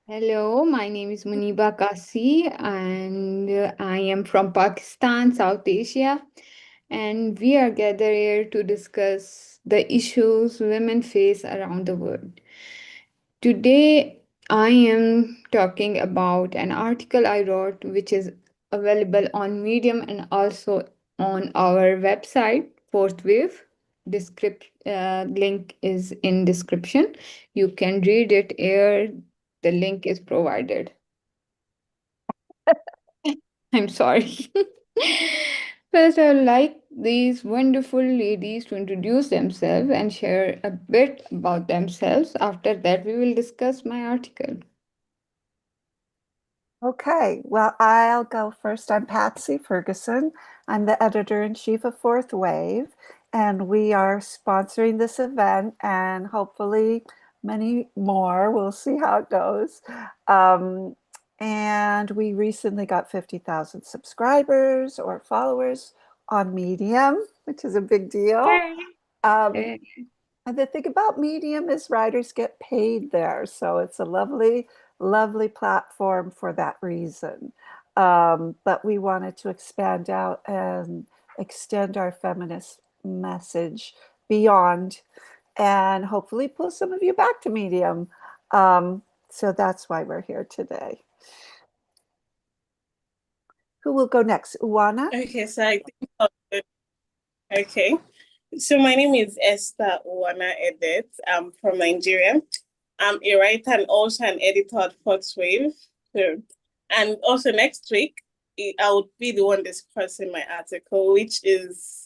Hello, my name is Muniba Kasi and I am from Pakistan, South Asia, and we are gathered here to discuss the issues women face around the world. Today, I am talking about an article I wrote which is available on Medium and also on our website, Fourth Wave. Link is in description. You can read it here. The link is provided. I'm sorry. First, I would like these wonderful ladies to introduce themselves and share a bit about themselves. After that, we will discuss my article. Okay, well, I'll go first. I'm Patsy Ferguson. I'm the editor-in-chief of Fourth Wave, and we are sponsoring this event and hopefully many more. We'll see how it goes. Um, and we recently got 50,000 subscribers or followers on Medium, which is a big deal. Um, Eh, and the thing about Medium is writers get paid there. So it's a lovely, lovely platform for that reason. But we wanted to expand out and extend our feminist message beyond and hopefully pull some of you back to Medium. So that's why we're here today. Who will go next? Uwana? Okay, so I think okay. So my name is Esther Uwana Edet. I'm from Nigeria. I'm a writer and also an editor at Fox Wave. So, and also next week, I would be the one discussing my article, which is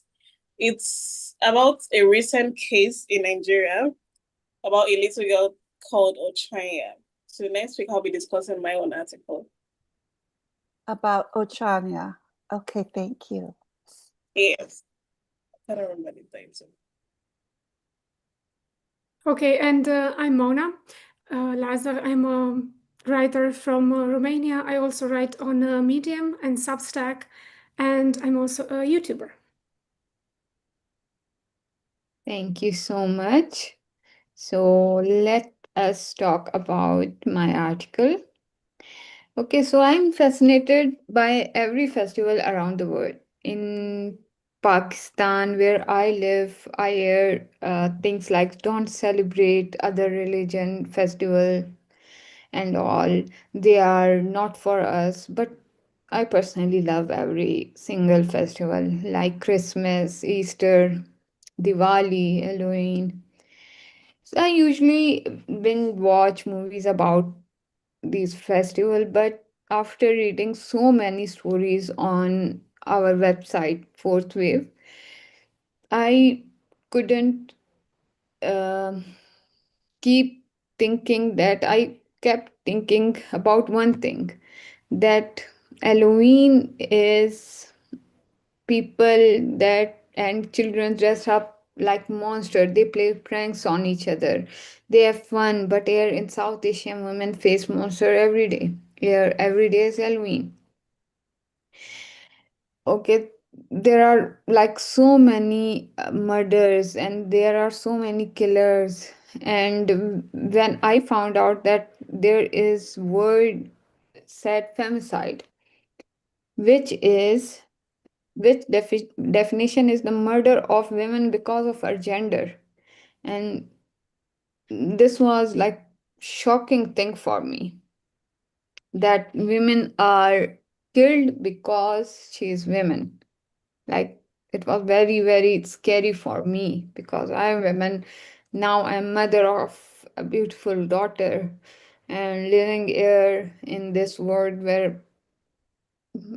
it's about a recent case in Nigeria about a little girl called Ochanya. So next week I'll be discussing my own article. About Ochanya. Okay, thank you. Yes, I don't remember the title. Okay, and I'm Mona Lazar. I'm a writer from Romania. I also write on Medium and Substack, and I'm also a YouTuber. Thank you so much. So let us talk about my article. Okay, so I'm fascinated by every festival around the world. In Pakistan, where I live, I hear things like don't celebrate other religion festival and all. They are not for us, but I personally love every single festival like Christmas, Easter, Diwali, Halloween. So I usually binge watch movies about these festival, but after reading so many stories on our website, Fourth Wave, I couldn't um keep thinking that I kept thinking about one thing that Halloween is people that and children dress up like monster. They play pranks on each other. They have fun, but here in South Asian women face monster every day. Here every day is Halloween. Okay, there are like so many murders and there are so many killers. And when I found out that there is word said femicide, which is which definition is the murder of women because of her gender, and this was like shocking thing for me that women are killed because she's women. Like it was very scary for me because I'm woman. Now I'm mother of a beautiful daughter and living here in this world where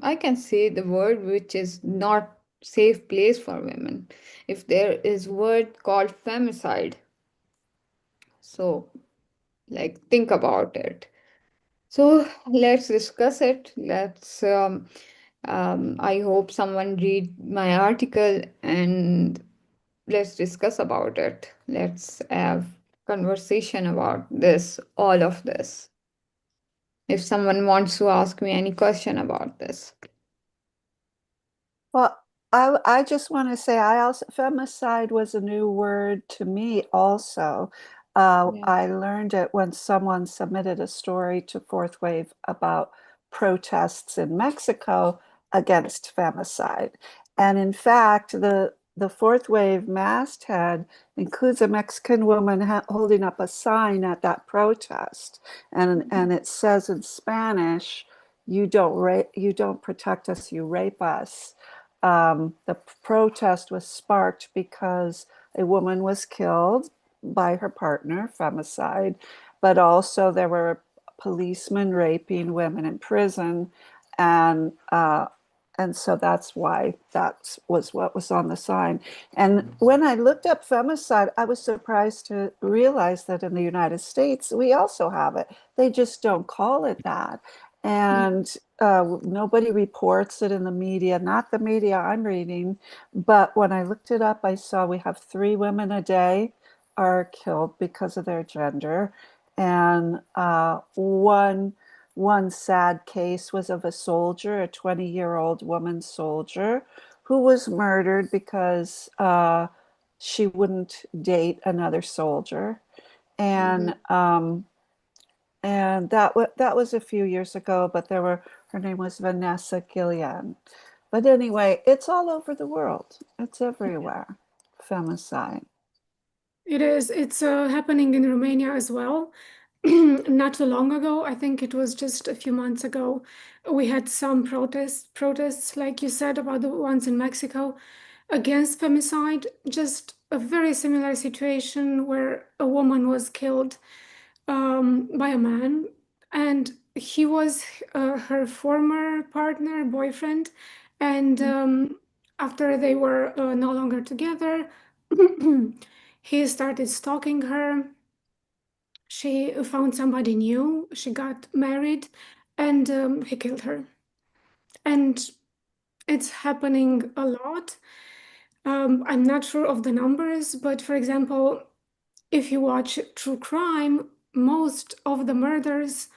I can say the word which is not safe place for women. If there is word called femicide, so like think about it. So let's discuss it. I hope someone read my article and let's discuss about it. Let's have conversation about this, all of this. If someone wants to ask me any question about this. Well, I just want to say I also femicide was a new word to me also. Yeah. I learned it when someone submitted a story to Fourth Wave about protests in Mexico against femicide. And in fact, the Fourth Wave masthead includes a Mexican woman holding up a sign at that protest. And it says in Spanish, you don't protect us, you rape us. The protest was sparked because a woman was killed by her partner, femicide, but also there were policemen raping women in prison, and and so that's why that was what was on the sign. And when I looked up femicide, I was surprised to realize that in the United States we also have it. They just don't call it that, and nobody reports it in the media, not the media I'm reading. But when I looked it up, I saw we have 3 women a day are killed because of their gender. And one sad case was of a soldier, a 20-year-old woman soldier, who was murdered because she wouldn't date another soldier. Mhm. And that was a few years ago, but her name was Vanessa Gillian. But anyway, it's all over the world. It's everywhere. Femicide. It is. It's happening in Romania as well. Not too long ago, I think it was just a few months ago, we had some protests, like you said, about the ones in Mexico against femicide. Just a very similar situation where a woman was killed by a man, and he was her former partner, boyfriend, and after they were no longer together, he started stalking her. She found somebody new, she got married, and he killed her. And it's happening a lot. I'm not sure of the numbers, but for example, if you watch true crime, most of the murders,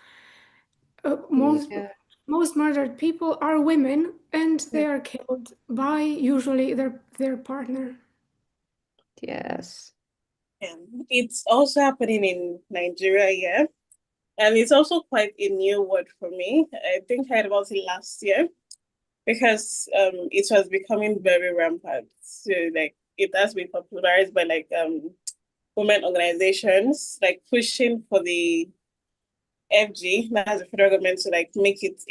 uh, most Yeah. most murdered people are women, and Yeah. they are killed by usually their partner. Yes. Yeah. It's also happening in Nigeria, yeah. And it's also quite a new word for me. I think I heard about it last year because it was becoming very rampant. So like it has been popularized by like women organizations like pushing for the FG, that's the federal government, to like make it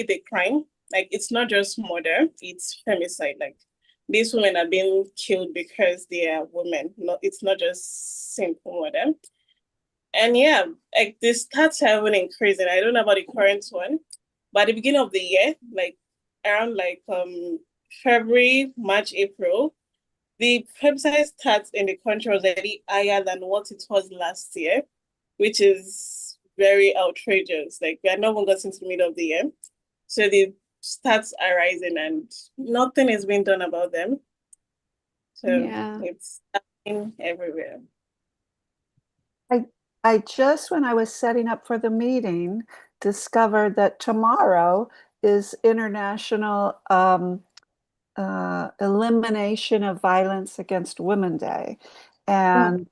a crime. Like it's not just murder, it's femicide. Like these women are being killed because they are women. It's not just simple murder. And yeah, like the stats have been increasing. I don't know about the current one, but at the beginning of the year, like around like February, March, April, the femicide stats in the country was already higher than what it was last year, which is very outrageous. Like we are not even gotten to the middle of the year. So the stats are rising and nothing is being done about them. So Yeah. it's happening everywhere. I, I just, when I was setting up for the meeting, discovered that tomorrow is International Elimination of Violence Against Women Day. Oh, And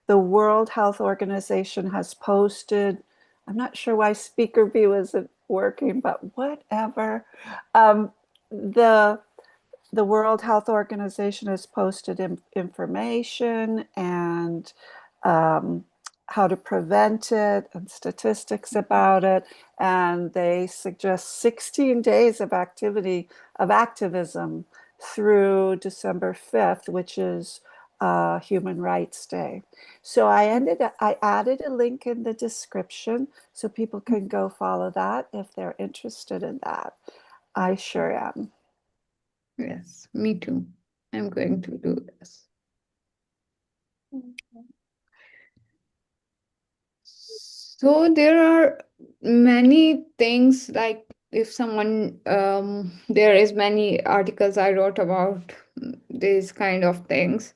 the World Health Organization has posted, I'm not sure why Speaker View isn't working, but whatever. Um, the the World Health Organization has posted information and um, how to prevent it and statistics about it. And they suggest 16 days of activism through December 5th, which is Human Rights Day. So I added a link in the description so people can go follow that if they're interested in that. I sure am. yes. Me too. I'm going to do this. So there are many things like if someone there is many articles I wrote about these kind of things.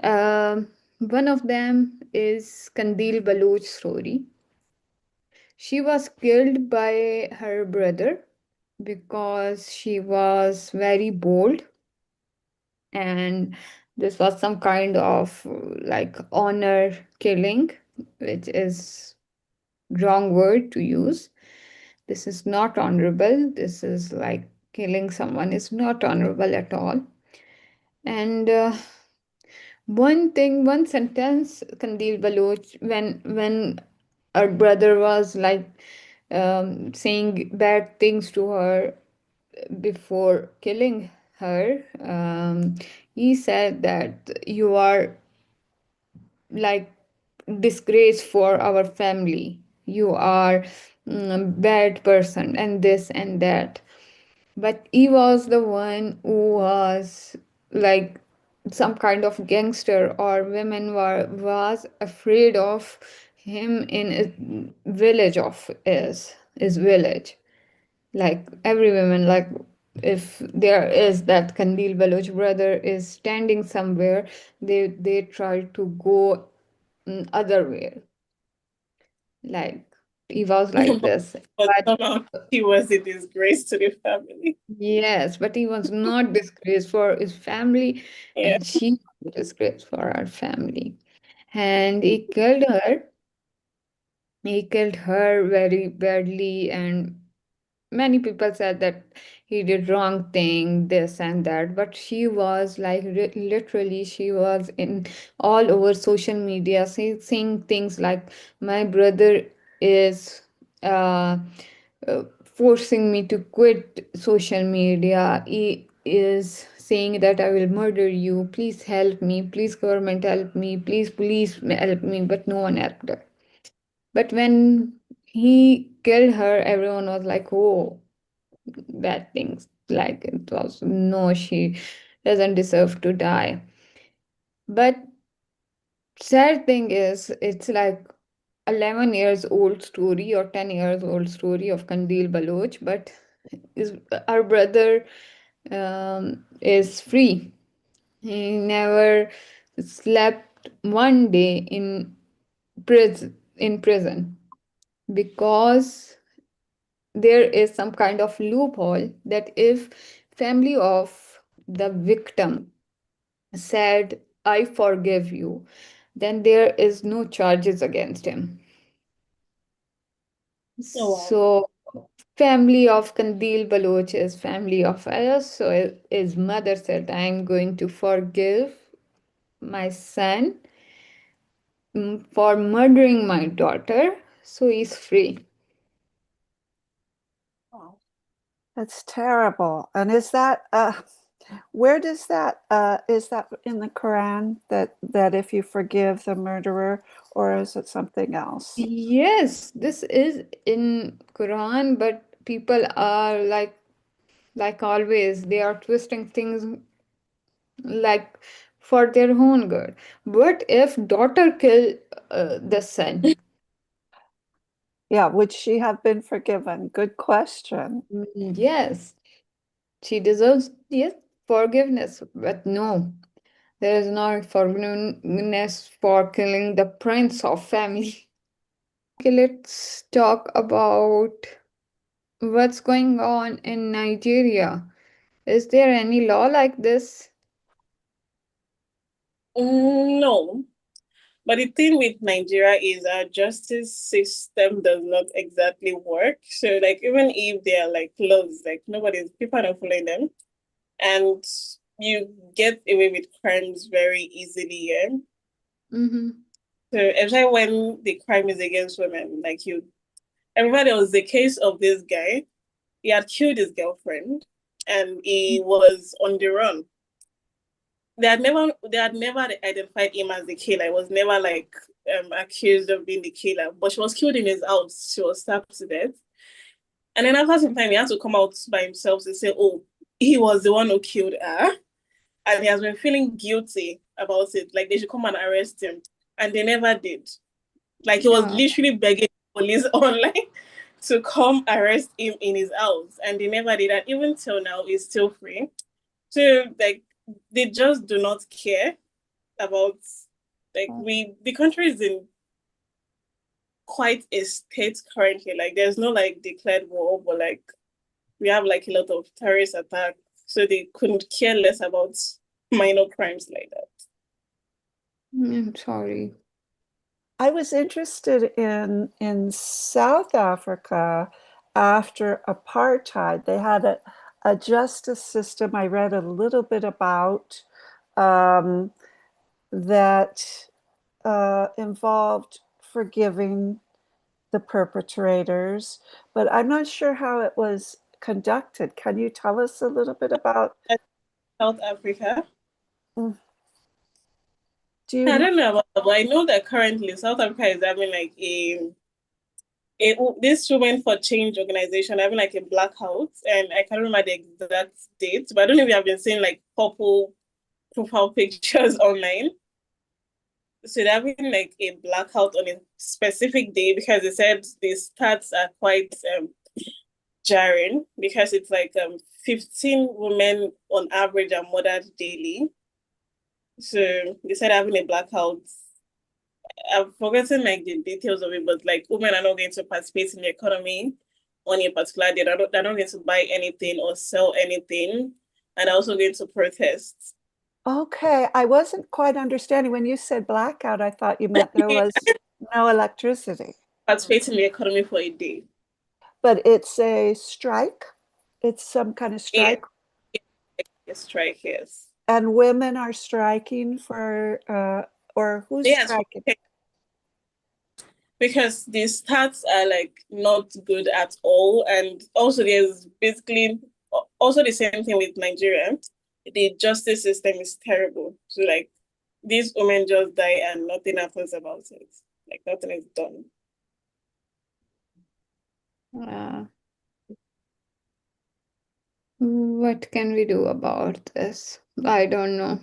One of them is Kandil Baloch story. She was killed by her brother because she was very bold, and This was some kind of like honor killing, which is wrong word to use. This is not honorable. This is like killing someone is not honorable at all. And one sentence, Kandil Baloch, when her brother was like saying bad things to her before killing her, he said that you are like disgrace for our family. You are bad person and this and that. But he was the one who was like some kind of gangster, or women were was afraid of him in a village of his village. Like every woman, like if there is that Kandil Baloch brother is standing somewhere, they try to go other way. Like he was like this. But But somehow he was a disgrace to the family. yes, but he was not disgraced for his family, Yeah. and she was disgraced for her family. And he killed her. He killed her very badly, and many people said that he did wrong thing, this and that. But she was like literally, she was in all over social media saying things like, "My brother is." Forcing me to quit social media. He is saying that I will murder you. Please help me. Please, government, help me. Please, police, help me. But no one helped her. But when he killed her, everyone was like, oh, bad things. Like it was, no, she doesn't deserve to die. But sad thing is, it's like 11 years old story or 10 years old story of Kandil Baloch, but is our brother is free. He never slept one day in prison because there is some kind of loophole that if family of the victim said I forgive you, then there is no charges against him. Oh wow. So family of Kandil Baloch is family of Ayaz. So his mother said, I am going to forgive my son for murdering my daughter. So he's free. Wow. That's terrible. And is that where does that is that in the Quran that if you forgive the murderer, or is it something else? Yes, this is in Quran, but people are like always, they are twisting things like for their own good. What if daughter kill the son? Yeah, would she have been forgiven? Good question. Yes, she deserves, yes, forgiveness, but no, there is no forgiveness for killing the prince of family. Okay, let's talk about what's going on in Nigeria. Is there any law like this? No. But the thing with Nigeria is our justice system does not exactly work. So like even if there are like laws, like people are not following them. And you get away with crimes very easily, yeah. Mm-hmm. So especially when the crime is against women, like you everybody, there was the case of this guy. He had killed his girlfriend and he was on the run. They had never identified him as the killer. He was never like accused of being the killer. But she was killed in his house. She was stabbed to death. And then after some time he had to come out by himself to say, oh, he was the one who killed her. And he has been feeling guilty about it. Like they should come and arrest him. And they never did. Like he was Yeah. literally begging police online to come arrest him in his house. And they never did. And even till now, he's still free. So like they just do not care about like the country is in quite a state currently. Like there's no like declared war, but like we have like a lot of terrorist attacks. So they couldn't care less about minor crimes like that. I'm sorry. I was interested in South Africa after apartheid. They had a justice system I read a little bit about um, that involved forgiving the perpetrators, but I'm not sure how it was conducted. Can you tell us a little bit about? South Africa. Mm, do you I know? don't know about that, but I know that currently South Africa is having like this Women for Change organization having like a blackout, and I can't remember the exact date, but I don't know if you have been seeing like couple profile pictures online. So they're having like a blackout on a specific day because they said the stats are quite jarring because it's like 15 women on average are murdered daily. So they said having a blackout. I've forgotten like the details of it, but like women are not going to participate in the economy on a particular day. They're not going to buy anything or sell anything, and they're also going to protest. Okay, I wasn't quite understanding when you said blackout. I thought you meant there was no electricity, Participate in the economy for a day. but it's a strike. It's some kind of Yeah, strike, a strike, yes. and women are striking for, or who's Yes, striking? because the stats are like not good at all, and also there's basically also the same thing with Nigeria. The justice system is terrible. So like these women just die and nothing happens about it. Like nothing is done. Uh, what can we do about this? I don't know.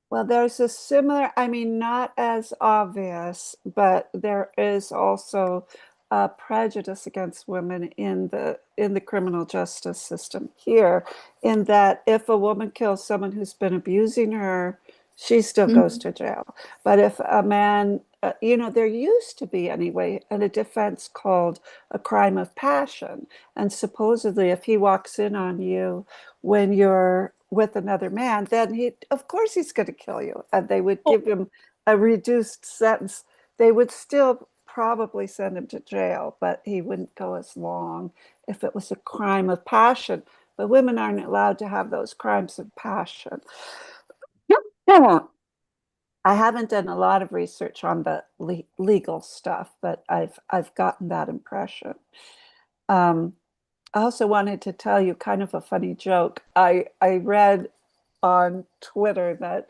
Well, there's a similar, I mean, not as obvious, but there is also a prejudice against women in the criminal justice system here, in that if a woman kills someone who's been abusing her, she still goes Mhm. to jail. But if a man, you know, there used to be anyway, a defense called a crime of passion. And supposedly, if he walks in on you when you're with another man, then he, of course, he's going to kill you. And they would Oh, give him a reduced sentence. They would still probably send him to jail, but he wouldn't go as long if it was a crime of passion. But women aren't allowed to have those crimes of passion. I haven't done a lot of research on the legal stuff, but I've gotten that impression. Um, I also wanted to tell you kind of a funny joke. I read on Twitter that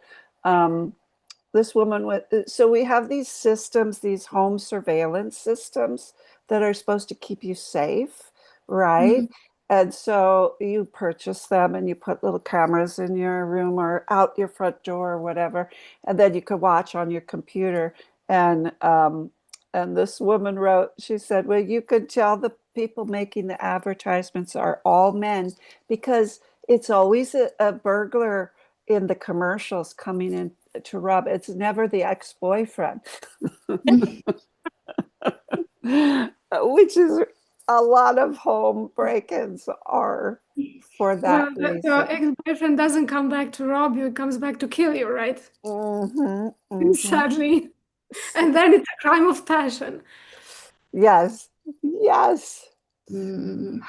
this woman with, so we have these systems, these home surveillance systems that are supposed to keep you safe, right? Mhm. And so you purchase them and you put little cameras in your room or out your front door or whatever, and then you could watch on your computer. And this woman wrote, she said, well, you could tell the people making the advertisements are all men because it's always a burglar in the commercials coming in to rob. It's never the ex-boyfriend, which is a lot of home break-ins are for Well, that the reason. ex-boyfriend doesn't come back to rob you, it comes back to kill you, right? Hmm, hmm. Sadly. And then it's a crime of passion. Yes, yes. Mm.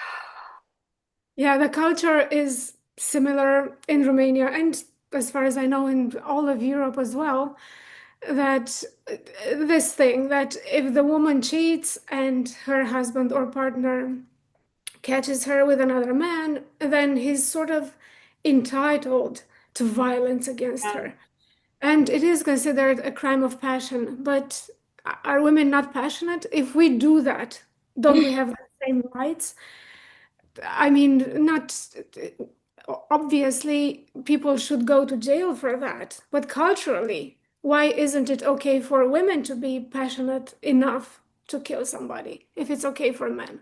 Yeah, the culture is similar in Romania and as far as I know in all of Europe as well, that this thing that if the woman cheats and her husband or partner catches her with another man, then he's sort of entitled to violence against her. And it is considered a crime of passion. But are women not passionate? If we do that, don't we have the same rights? I mean, not obviously, people should go to jail for that. But culturally, why isn't it okay for women to be passionate enough to kill somebody if it's okay for men?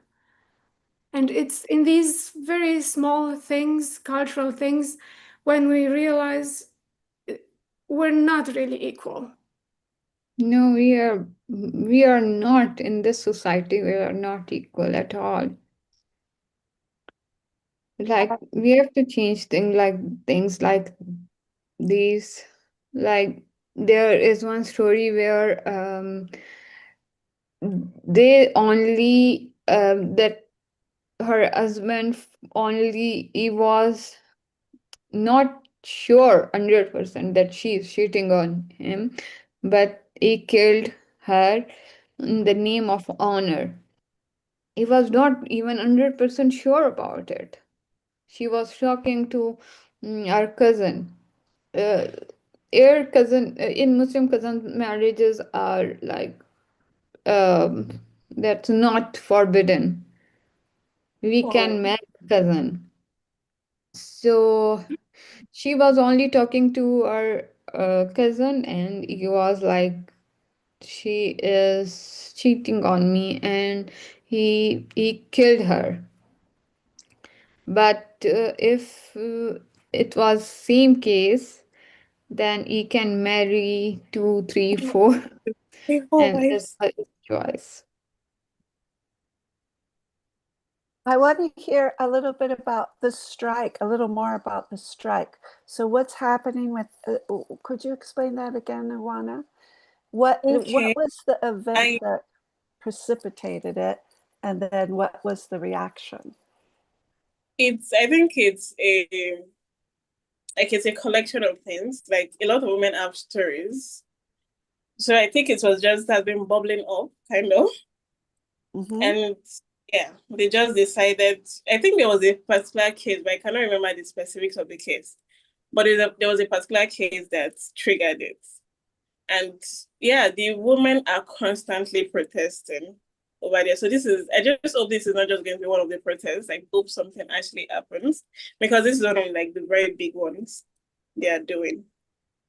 And it's in these very small things, cultural things, when we realize we're not really equal. No, we are not in this society. We are not equal at all. Like we have to change things like these. Like there is one story where they only that her husband only he was not sure 100% that she is cheating on him, but he killed her in the name of honor. He was not even 100% sure about it. She was talking to our cousin. Uh, your cousin in Muslim cousin marriages are like um, that's not forbidden. We Oh, can marry cousin. So she was only talking to our cousin, and he was like, she is cheating on me, and he killed her. But if it was same case, then he can marry two, three, four, three, four and it's wives. his choice. I want to hear a little bit about the strike, a little more about the strike. So what's happening with, could you explain that again, Iwana? What Okay. was the event I that precipitated it? And then what was the reaction? I think it's a like it's a collection of things. Like a lot of women have stories. So I think it was just has been bubbling up, kind of. Mm-hmm. And yeah, they just decided. I think there was a particular case, but I cannot remember the specifics of the case. But there was a particular case that triggered it. And yeah, the women are constantly protesting over there. So I just hope this is not just going to be one of the protests. I hope something actually happens because this is one of like the very big ones they are doing.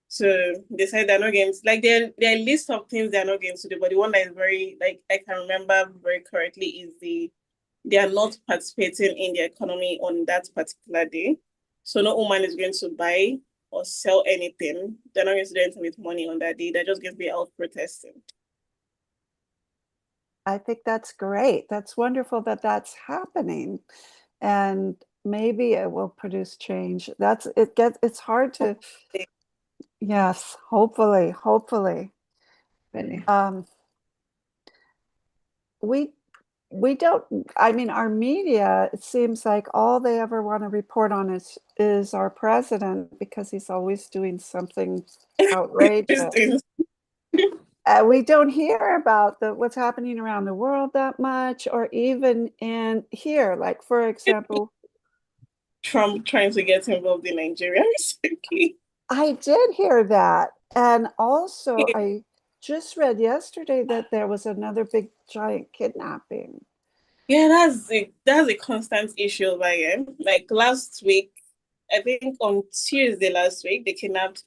So they said they're not going to like their list of things they're not going to do, but the one that is very like I can remember very correctly is they are not participating in the economy on that particular day. So no woman is going to buy or sell anything. They're not going to do anything with money on that day. They're just going to be out protesting. I think that's great. That's wonderful that that's happening. And maybe it will produce change. It's hard to, yes, hopefully, hopefully. Really. Um, we we don't, I mean, our media, it seems like all they ever want to report on is our president because he's always doing something outrageous. We don't hear about what's happening around the world that much, or even in here. Like, for example, Trump trying to get involved in Nigerians. Okay. I did hear that. And also, I just read yesterday that there was another big giant kidnapping. Yeah, that's a constant issue over here. Like last week, I think on Tuesday last week, they kidnapped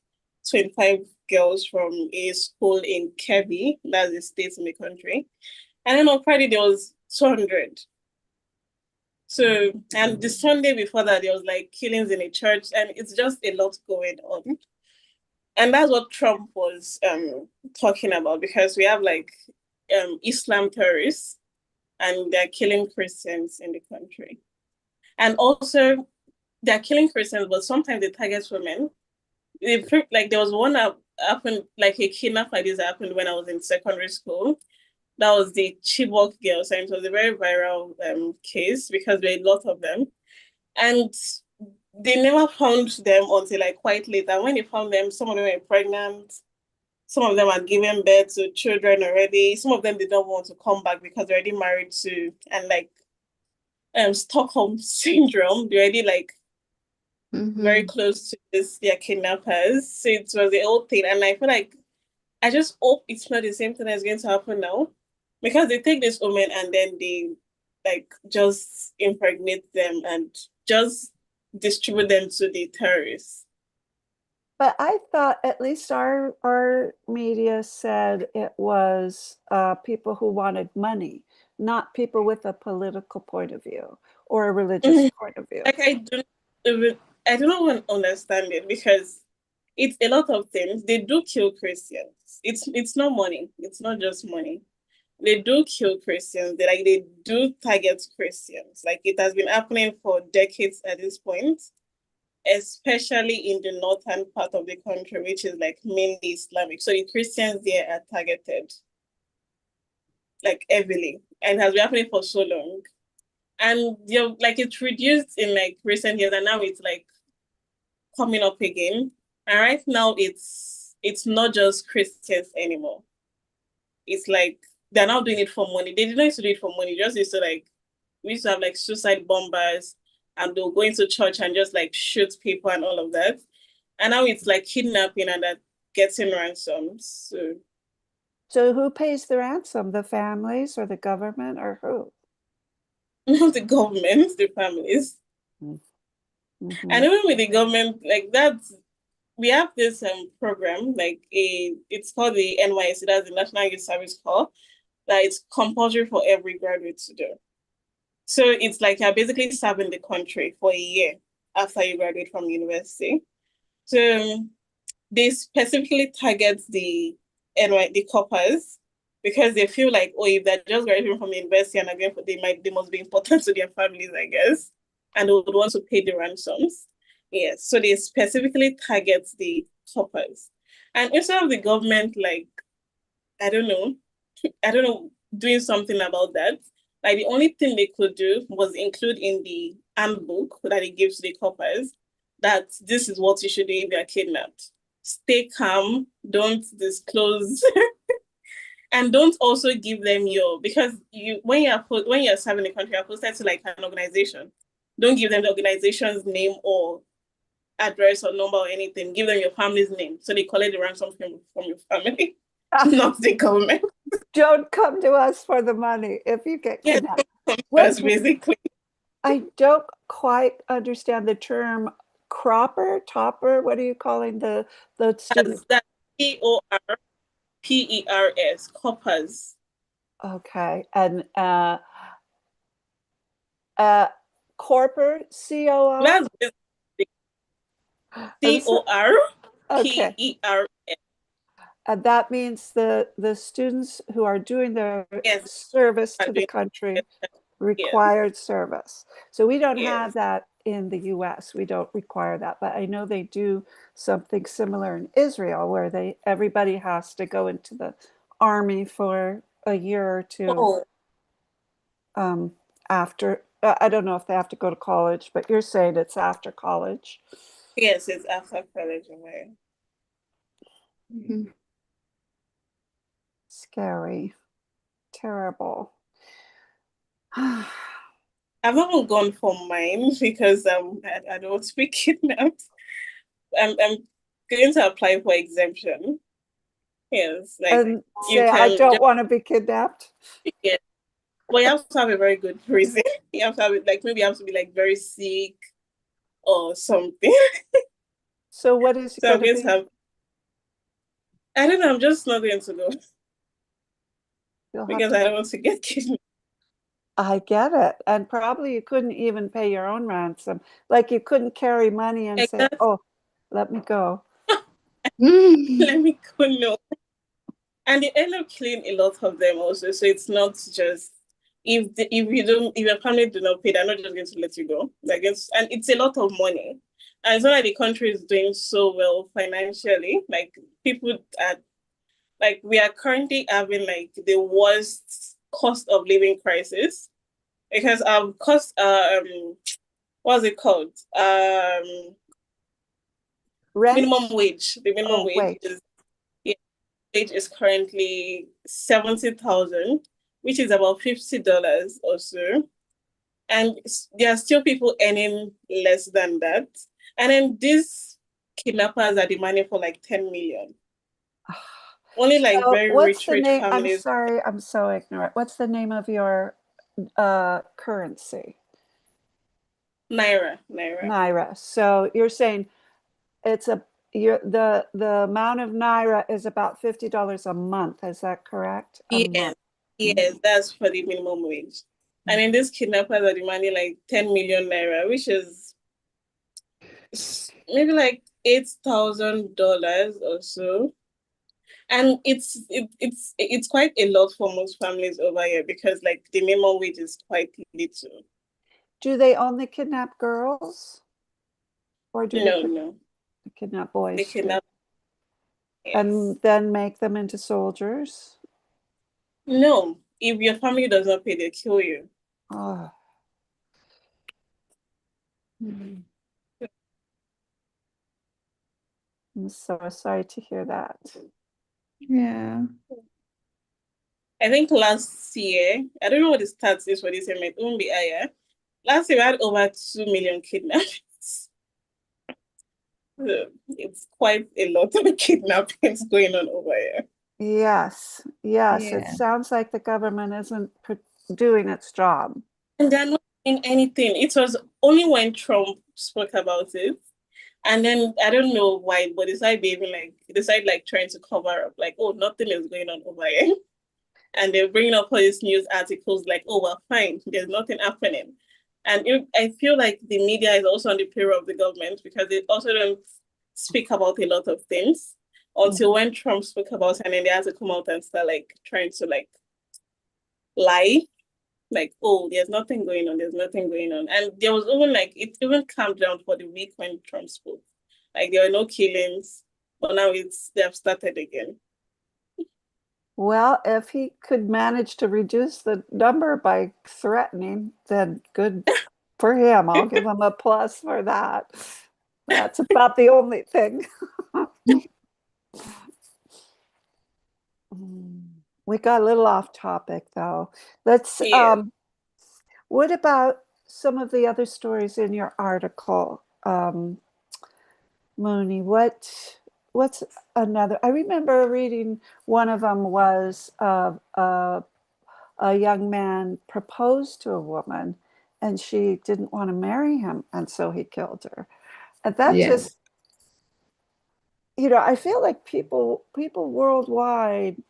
25 girls from a school in Kebbi, that's a state in the country. And then on Friday, there was 200. So, and the Sunday before that, there was like killings in a church, and it's just a lot going on. And that's what Trump was talking about because we have like Islam terrorists and they're killing Christians in the country. And also, they're killing Christians, but sometimes they target women. Like there was one that happened, like a kidnap like this happened when I was in secondary school. That was the Chibok girls, and it was a very viral case because there are a lot of them. And they never found them until like quite later. When they found them, some of them were pregnant, some of them had given birth to children already. Some of them did not want to come back because they're already married to and like Stockholm syndrome. They're already like very Mm-hmm. close to this their kidnappers. So it was the old thing. And I feel like I just hope it's not the same thing that's going to happen now. Because they take this woman and then they like just impregnate them and just distribute them to the terrorists. But I thought at least our media said it was people who wanted money, not people with a political point of view or a religious Mhm. point of view. Like I do not understand it because it's a lot of things. They do kill Christians. It's not money. It's not just money. they do kill Christians. They do target Christians. Like it has been happening for decades at this point, especially in the northern part of the country, which is like mainly Islamic. So the Christians there are targeted like heavily, and has been happening for so long. And like it's reduced in like recent years, and now it's like coming up again. And right now it's not just Christians anymore. It's like they're now doing it for money. They didn't used to do it for money, just used to like we used to have like suicide bombers and they'll go into church and just like shoot people and all of that. And now it's like kidnapping and that getting ransoms. So who pays the ransom? The families or the government or who? Not the government, the families. Mm-hmm. And even with the government, like that, we have this program, like it's called the NYSC, that's the National Youth Service Corps, that it's compulsory for every graduate to do. So it's like you're basically serving the country for a year after you graduate from university. So they specifically target the coppers because they feel like, oh, if they're just graduating from university and again, they must be important to their families, I guess, and they would want to pay the ransoms. Yes, so they specifically target the coppers, and instead of the government, like I don't know, doing something about that. Like the only thing they could do was include in the handbook that it gives to the coppers that this is what you should do if you're kidnapped. Stay calm, don't disclose, and don't also give them because when you're serving the country, you're posted to like an organization. Don't give them the organization's name or address or number or anything. Give them your family's name so they collect the ransom from your family, not the government. Don't come to us for the money if you get kidnapped. That's basically. I don't quite understand the term topper. What are you calling the students? That's CORPERS, coppers. Okay, and corper, COR? That's Okay. CORPERS. And that means the students who are doing their Yes. service to the country, required service. So we don't have that in the US. We don't require that, but I know they do something similar in Israel where everybody has to go into the army for a year or two. After, I don't know if they have to go to college, but you're saying it's after college. Yes, it's after college. Mm-hmm. Scary, terrible. I've not gone for mine because I don't speak kidnapped. I'm going to apply for exemption. Yes, like and say I don't want to be kidnapped. Yeah, well, you have to have a very good reason. You have to have it like maybe you have to be like very sick or something. So what is it So I'm going going to to have. I don't know. I'm just not going to go because I don't want to get kidnapped. I get it. And probably you couldn't even pay your own ransom. Like you couldn't carry money and say, oh, let me go. Let me go, no. And they end up killing a lot of them also. So it's not just if your family do not pay, they're not just going to let you go. And it's a lot of money. And it's not like the country is doing so well financially. Like people are like we are currently having like the worst cost of living crisis because cost what's it called? Rent? Minimum wage. The minimum wage is currently 70,000, which is about $50 or so. And there are still people earning less than that. And then these kidnappers are demanding for like 10 million. Only like very rich families. I'm sorry, I'm so ignorant. What's the name of your currency? Naira. So you're saying it's the amount of Naira is about $50 a month. Is that correct? Yes, that's for the minimum wage. And then these kidnappers are demanding like 10 million Naira, which is maybe like $8,000 or so. And it's quite a lot for most families over here because like the minimum wage is quite little. Do they only kidnap girls? Or do they No. kidnap They boys too? kidnap, yes. And then make them into soldiers? No. If your family does not pay, they kill you. Oh. Mm. I'm so sorry to hear that. Yeah. I think last year, I don't know what the stats is for this year, it won't be higher. Last year we had over 2 million kidnappings. So it's quite a lot of kidnappings going on over here. Yes, yes. It Yeah. sounds like the government isn't doing its job. And they're not doing anything. It was only when Trump spoke about it. And then I don't know why, but decided like trying to cover up, like, oh, nothing is going on over here. And they're bringing up all these news articles like, oh, we're fine, there's nothing happening. And I feel like the media is also on the payroll of the government because they also don't speak about a lot of things until when Trump spoke about it, and then they had to come out and start like trying to like lie, like, oh, there's nothing going on, there's nothing going on. And there was even like, it even calmed down for the week when Trump spoke. Like there were no killings, but now they have started again. Well, if he could manage to reduce the number by threatening, then good for him. I'll give him a plus for that. That's about the only thing. We got a little off topic though. Let's Yeah. What about some of the other stories in your article? Mooney, what's another? I remember reading one of them was a young man proposed to a woman and she didn't want to marry him, and so he killed her. And that Yeah. just, I feel like people worldwide,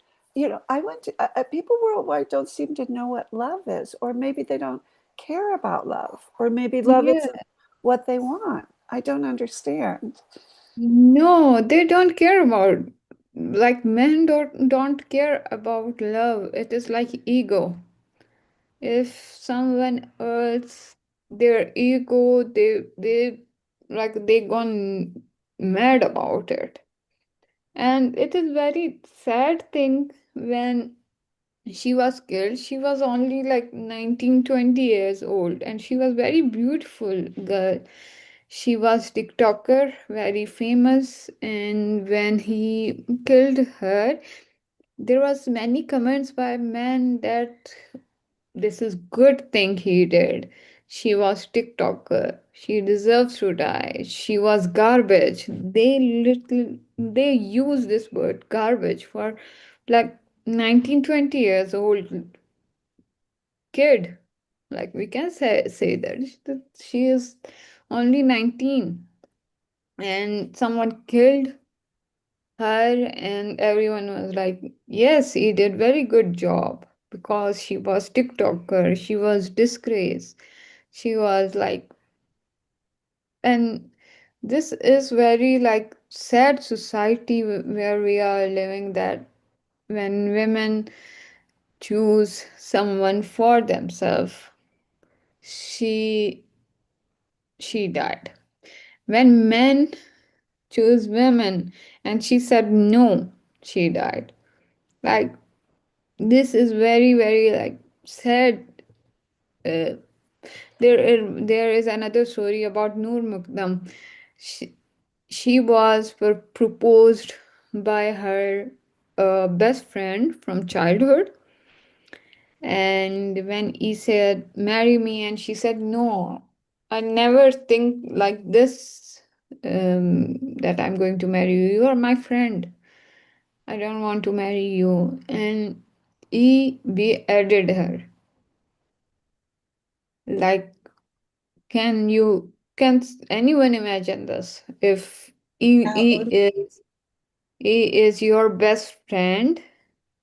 I went to people worldwide don't seem to know what love is, or maybe they don't care about love, or maybe love Yeah. isn't what they want. I don't understand. No, they don't care about, like, men don't care about love. It is like ego. If someone else their ego, they like they gone mad about it. And it is very sad thing when she was killed. She was only like 19, 20 years old, and she was very beautiful girl. She was TikToker, very famous, and when he killed her, there was many comments by men that this is good thing he did. She was TikToker. She deserves to die. She was garbage. They use this word garbage for like 19, 20 years old kid. Like we can say that she is only 19, and someone killed her, and everyone was like, yes, he did very good job because she was TikToker, she was disgrace, she was like, and this is very like sad society where we are living, that when women choose someone for themselves, she she died. When men choose women and she said no, she died. Like, this is very very like sad. uh, there is another story about Noor Mukdam. She was proposed by her best friend from childhood, and when he said marry me, and she said no, I never think like this, that I'm going to marry you. You are my friend, I don't want to marry you. And he beheaded her. Like, can anyone imagine this? If he is your best friend,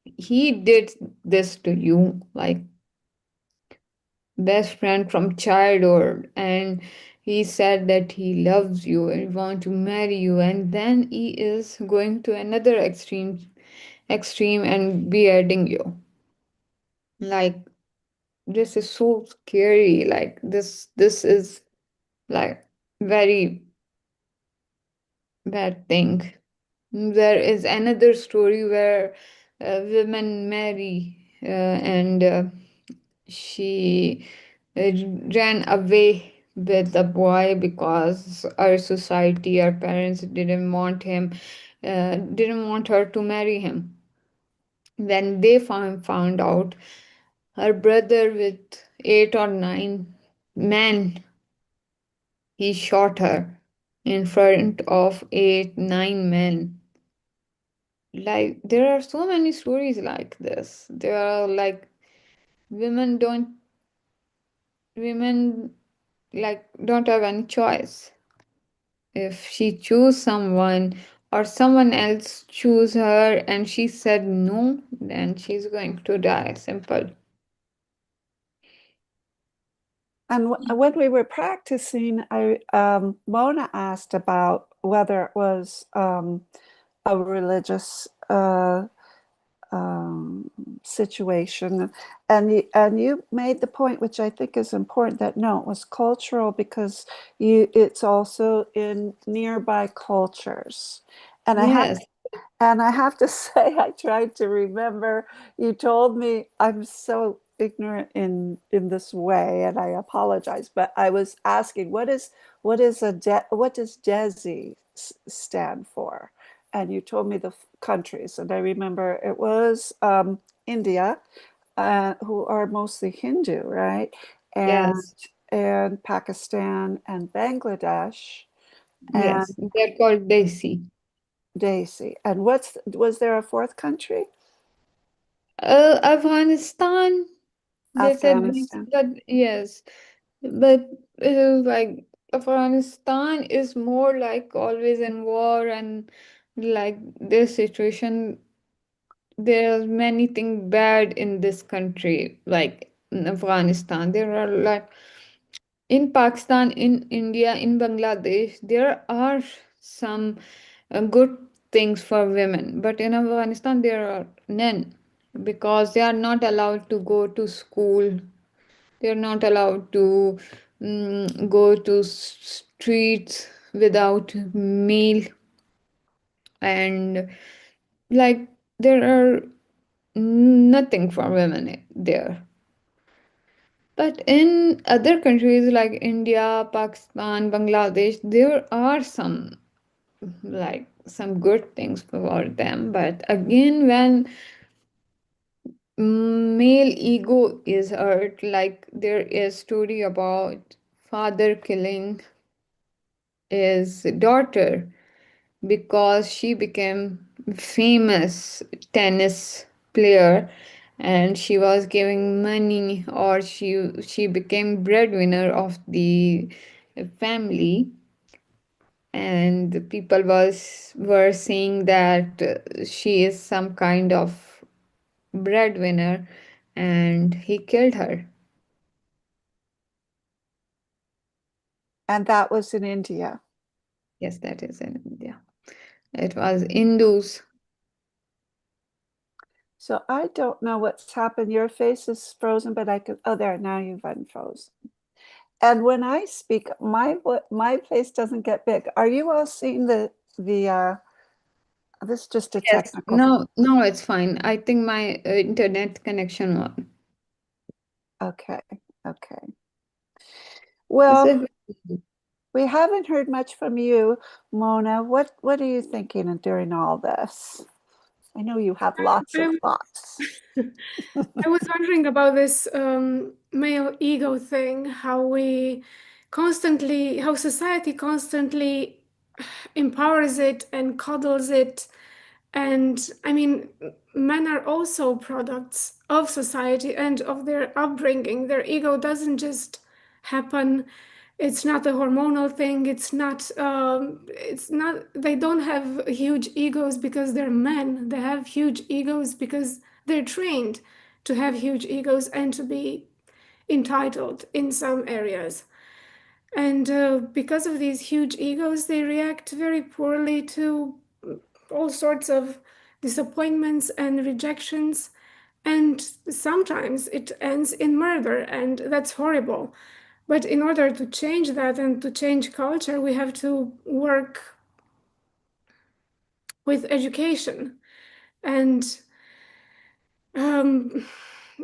he did this to you, like best friend from childhood, and he said that he loves you and want to marry you, and then he is going to another extreme extreme and beheading you. Like, this is so scary. Like, this is like very bad thing. There is another story where women marry and she ran away with the boy because our society, our parents didn't want him, didn't want her to marry him. When they found out, her brother with 8 or 9 men, he shot her in front of 8, 9 men. Like, there are so many stories like this. There are like women don't women like don't have any choice. If she choose someone or someone else choose her and she said no, then she's going to die. Simple. And when we were practicing, Mona asked about whether it was a religious um, situation, and you made the point, which I think is important, that no, it was cultural because it's also in nearby cultures, and I have Yes, and I have to say, I tried to remember. You told me I'm so ignorant in this way, and I apologize. But I was asking, what does DESI stand for? And you told me the countries, and I remember it was India, who are mostly Hindu, right? And yes, and Pakistan and Bangladesh and yes. They're called Desi. Daisy. And was there a fourth country? Afghanistan, they said this, Afghanistan. but yes, but like Afghanistan is more like always in war and like this situation. There's many things bad in this country, like in Afghanistan. There are like in Pakistan, in India, in Bangladesh, there are some good things for women, but in Afghanistan, there are none because they are not allowed to go to school. They are not allowed to go to streets without meal, and like there are nothing for women there. But in other countries like India, Pakistan, Bangladesh, there are some like some good things for them. But again, when male ego is hurt, like there is story about father killing his daughter because she became famous tennis player and she was giving money, or she became breadwinner of the family, and the people were saying that she is some kind of breadwinner, and he killed her. And that was in India. Yes, that is in India. It was Hindus. So I don't know what's happened. Your face is frozen, but I could, oh, there, now you've unfrozen. And when I speak, my face doesn't get big. Are you all seeing the this is just a Yes, technical thing. no, it's fine. I think my internet connection was. Okay, okay. Is Well, it? we haven't heard much from you, Mona. What are you thinking during all this? I know you have lots of I, thoughts. I was wondering about this male ego thing, how society constantly empowers it and coddles it. And I mean, men are also products of society and of their upbringing. Their ego doesn't just happen. It's not a hormonal thing. It's not, they don't have huge egos because they're men. They have huge egos because they're trained to have huge egos and to be entitled in some areas. And because of these huge egos, they react very poorly to all sorts of disappointments and rejections, and sometimes it ends in murder, and that's horrible. But in order to change that and to change culture, we have to work with education and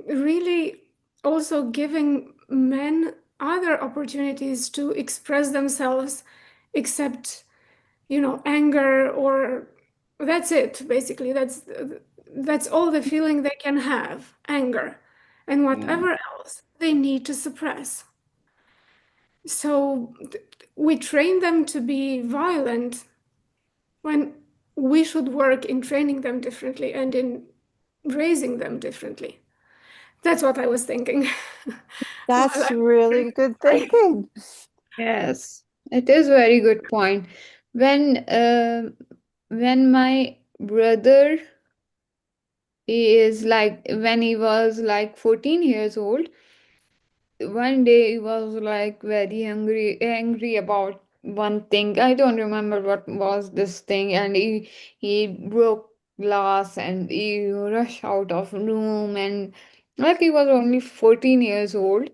really also giving men other opportunities to express themselves, except, anger, or that's it, basically. That's all the feeling they can have, anger, and Yeah. whatever else they need to suppress. So we train them to be violent when we should work in training them differently and in raising them differently. That's what I was thinking. While That's I really good thinking. Yes, it is very good point. When when my brother is like when he was like 14 years old, one day he was like very angry about one thing. I don't remember what was this thing, and he broke glass and he rushed out of room, and like he was only 14 years old,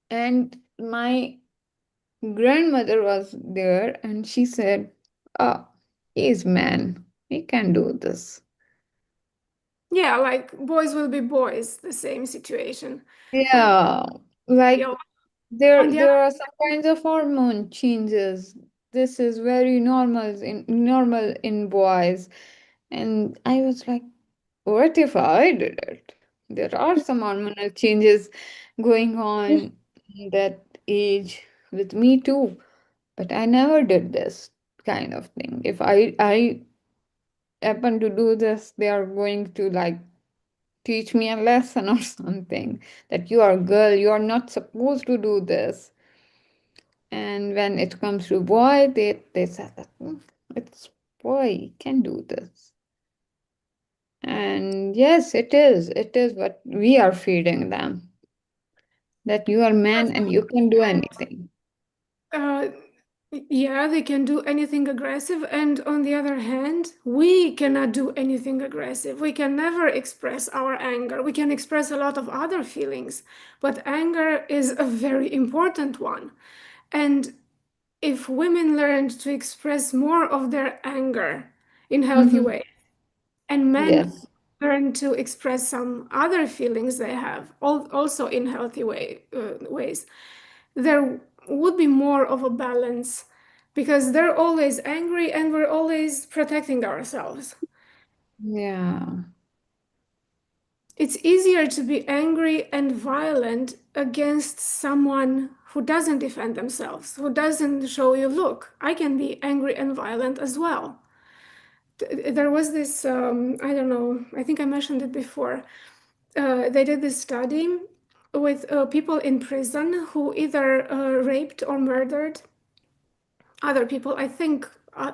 and my grandmother was there and she said, "Ah, he's man. He can do this." Yeah, like boys will be boys, the same situation. Uh, Yeah, yeah. like On there the there other, are some kinds of hormone changes. This is very normal in boys. And I was like, what if I did it? There are some hormonal changes going on in that age with me too. But I never did this kind of thing. If I happen to do this, they are going to like teach me a lesson or something that you are a girl, you are not supposed to do this. And when it comes to boy, they say that it's boy he can do this. And yes, it is what we are feeding them, that you are man and you can do anything. uh, yeah, they can do anything aggressive, and on the other hand, we cannot do anything aggressive. We can never express our anger. We can express a lot of other feelings, but anger is a very important one. And if women learned to express more of their anger in healthy Hmm. ways, and men Yes. learn to express some other feelings they have, also in healthy ways, there would be more of a balance, because they're always angry and we're always protecting ourselves. Yeah. It's easier to be angry and violent against someone who doesn't defend themselves, who doesn't show you, look, I can be angry and violent as well. There was this, I don't know, I think I mentioned it before. They did this study with people in prison who either raped or murdered other people. I think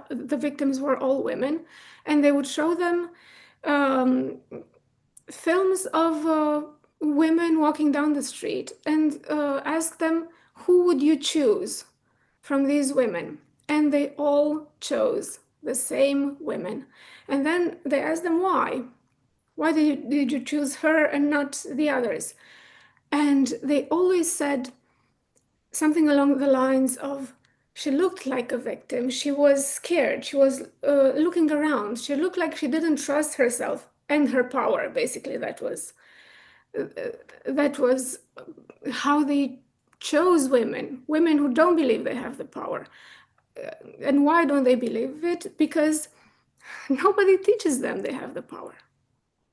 the victims were all women, and they would show them um, films of women walking down the street and ask them, who would you choose from these women? And they all chose the same women. And then they asked them why. Why did you choose her and not the others? And they always said something along the lines of, she looked like a victim. She was scared. She was looking around. She looked like she didn't trust herself and her power. Basically, that was how they chose women who don't believe they have the power. And why don't they believe it? Because nobody teaches them they have the power.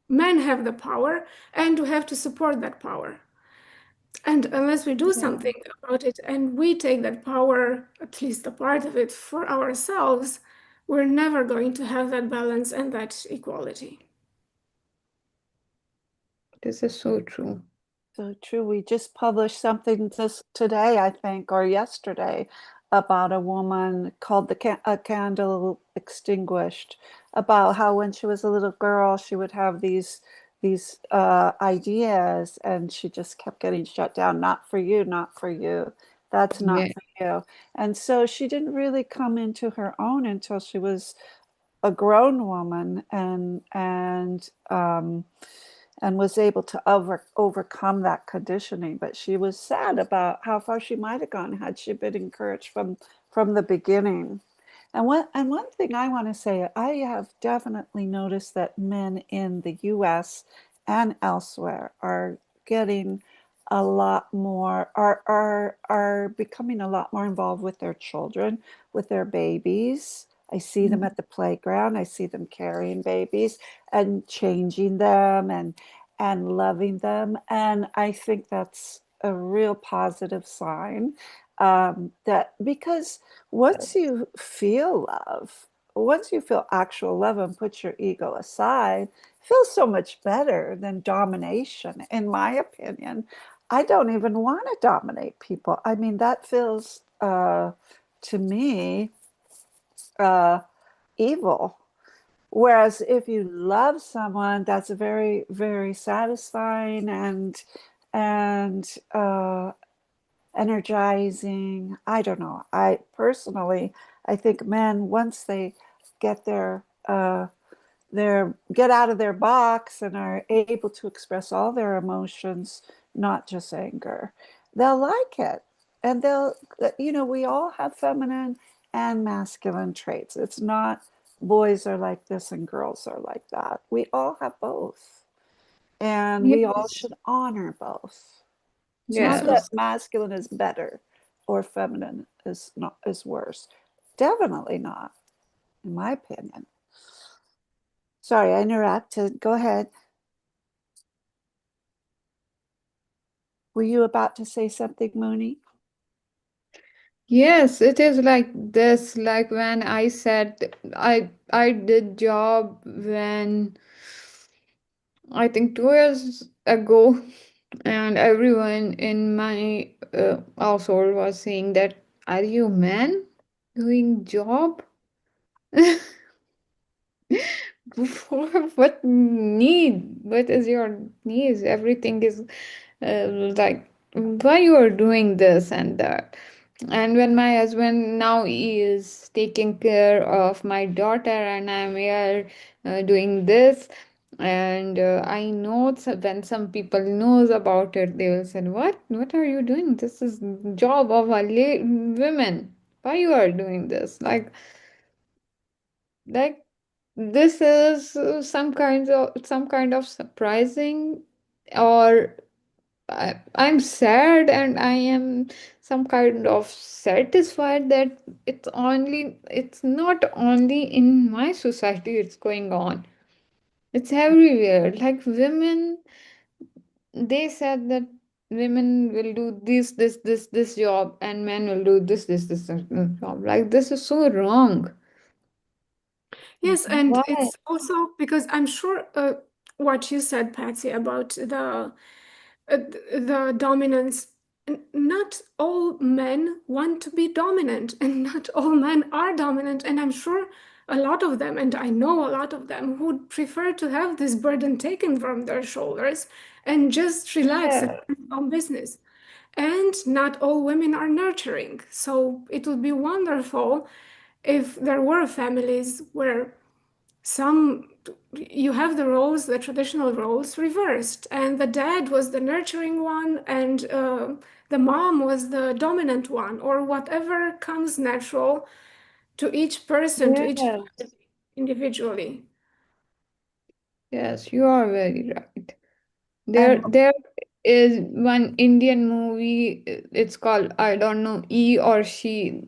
Men have the power, and we have to support that power. And unless we do Yeah. something about it and we take that power, at least a part of it, for ourselves, we're never going to have that balance and that equality. This is so true. So true. We just published something just today, I think, or yesterday, about a woman called A Candle Extinguished, about how when she was a little girl, she would have these ideas, and she just kept getting shut down. Not for you, not for you. That's not Yeah. for you. And so she didn't really come into her own until she was a grown woman and was able to overcome that conditioning. But she was sad about how far she might have gone had she been encouraged from the beginning. And one thing I want to say, I have definitely noticed that men in the U.S. and elsewhere are getting a lot more are becoming a lot more involved with their children, with their babies. I see them at the playground. I see them carrying babies and changing them and loving them. And I think that's a real positive sign, that because once you feel love, once you feel actual love and put your ego aside, it feels so much better than domination, in my opinion. I don't even want to dominate people. I mean, that feels to me evil. Whereas if you love someone, that's very, very satisfying and energizing. I don't know. I personally, I think men, once they get their get out of their box and are able to express all their emotions, not just anger, they'll like it. And they'll, we all have feminine and masculine traits. It's not boys are like this and girls are like that. We all have both. And we all Yes. should honor both. It's not So that Yes. masculine is better or feminine is worse. Definitely not, in my opinion. Sorry, I interrupted. Go ahead. Were you about to say something, Mooney? Yes, it is like this. Like when I said I did job when I think 2 years ago, and everyone in my household was saying that, are you man doing job? For what need? What is your needs? Everything is like, why you are doing this and that. And when my husband now he is taking care of my daughter and I'm here doing this, and I know when some people knows about it, they will say, what are you doing? This is job of a women. Why you are doing this? Like this is some kind of surprising, or I'm sad and I am some kind of satisfied that it's not only in my society it's going on. It's everywhere. Like women, they said that women will do this job and men will do this job. Like this is so wrong. yes, and Why? it's also because I'm sure what you said, Patsy, about the dominance. Not all men want to be dominant, and not all men are dominant. And I'm sure a lot of them, and I know a lot of them, who would prefer to have this burden taken from their shoulders and just relax and Yeah. mind their own business. And not all women are nurturing. So it would be wonderful if there were families where some you have the roles, the traditional roles reversed, and the dad was the nurturing one, and the mom was the dominant one, or whatever comes natural to each person, to each Yes. family individually. Yes, you are very right. And There is one Indian movie. It's called, I don't know, he or she's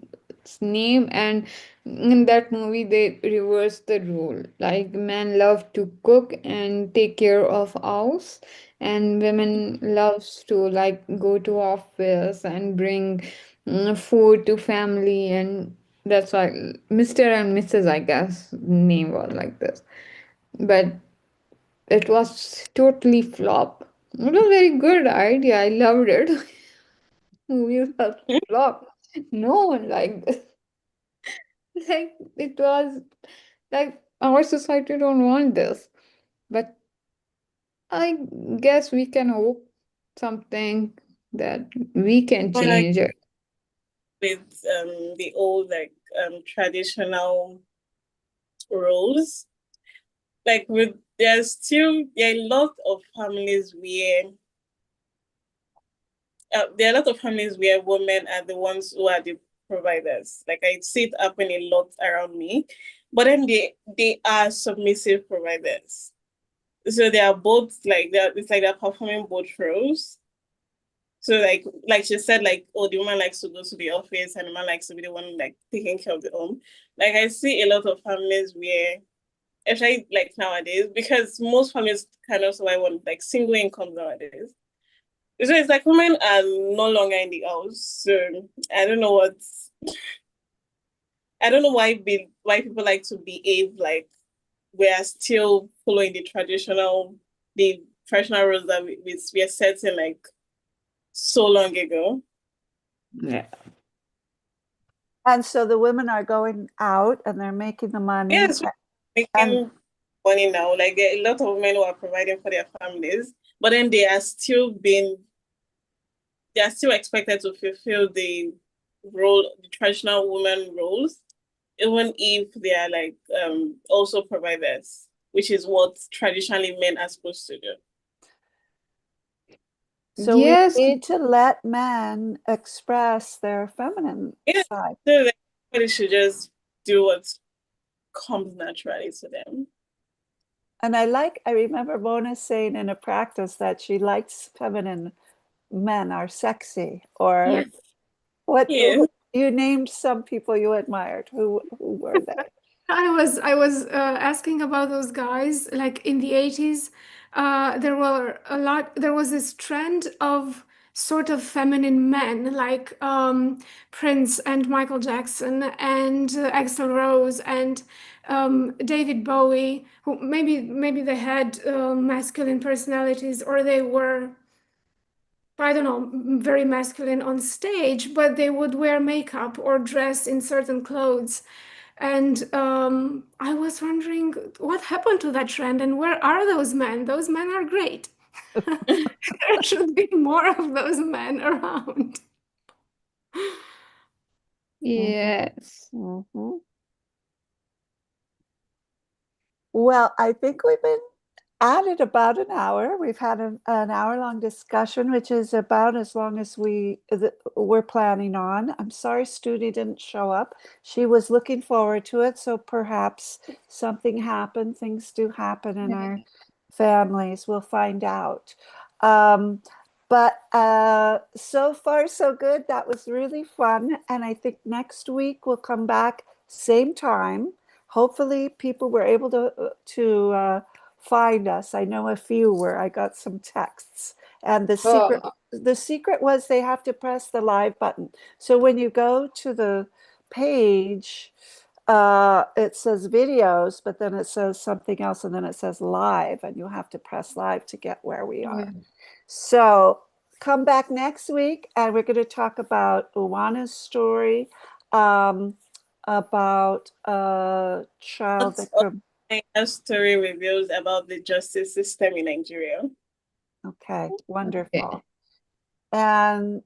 name, and in that movie they reverse the role. Like men love to cook and take care of house, and women loves to like go to office and bring food to family, and that's why Mr. and Mrs. I guess name was like this. But it was totally flop. It was a very good idea. I loved it. Movies are flop. No one liked this. Like it was like our society don't want this. But I guess we can hope something that we can Or like change it. with the old traditional roles. Like there are a lot of families where women are the ones who are the providers. Like I see it happen a lot around me, but then they are submissive providers. So they are both it's like they're performing both roles. So like she said, like, oh, the woman likes to go to the office and the man likes to be the one like taking care of the home. Like I see a lot of families where, especially like nowadays, because most families kind of survive on like single income nowadays. So it's like women are no longer in the house. So I don't know why people like to behave like we are still following the traditional rules that we are setting like so long ago. Yeah. And so the women are going out and they're making the money. Yes, making money now. Like there are a lot of women who are providing for their families, but then they are still expected to fulfill the traditional woman roles, even if they are like also providers, which is what traditionally men are supposed to do. So Yes. we need to let men express their feminine side. So everybody should just do what comes naturally to them. And I remember Mona saying in a practice that she likes feminine men are sexy, or Yes. what Yeah. you named some people you admired. Who were they? I was asking about those guys. Like in the 80s, there was this trend of sort of feminine men, like Prince and Michael Jackson and Axl Rose and David Bowie, who maybe they had masculine personalities, or they were, I don't know, very masculine on stage, but they would wear makeup or dress in certain clothes. And I was wondering what happened to that trend and where are those men? Those men are great. There should be more of those men around. Yes. Mm-hmm. Well, I think we've been at it about an hour. We've had an hour-long discussion, which is about as long as we're planning on. I'm sorry Studi didn't show up. She was looking forward to it, so perhaps something happened. Things do happen in our families. We'll find out. But so far, so good. That was really fun. And I think next week we'll come back, same time. Hopefully people were able to find us. I know a few where I got some texts. And the secret was they have to press the live button. So when you go to the page, it says videos, but then it says something else, and then it says live, and you have to press live to get where we are. So come back next week, and we're going to talk about Uwana's story, about a child that My story reveals about the justice system in Nigeria. Okay, wonderful. And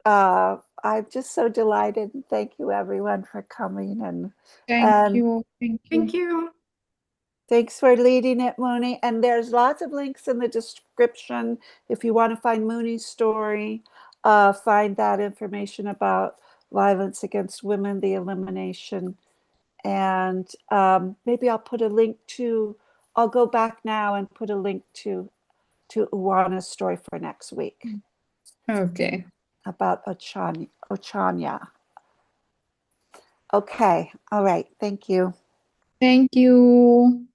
I'm just so delighted. Thank you, everyone, for coming. And Thank you. Thank you. Thanks for leading it, Mooney. And there's lots of links in the description if you want to find Mooney's story, find that information about violence against women, the elimination. And maybe I'll put a link to, I'll go back now and put a link to Uwana's story for next week. Okay. About Ochanya. Okay. All right. Thank you. Thank you.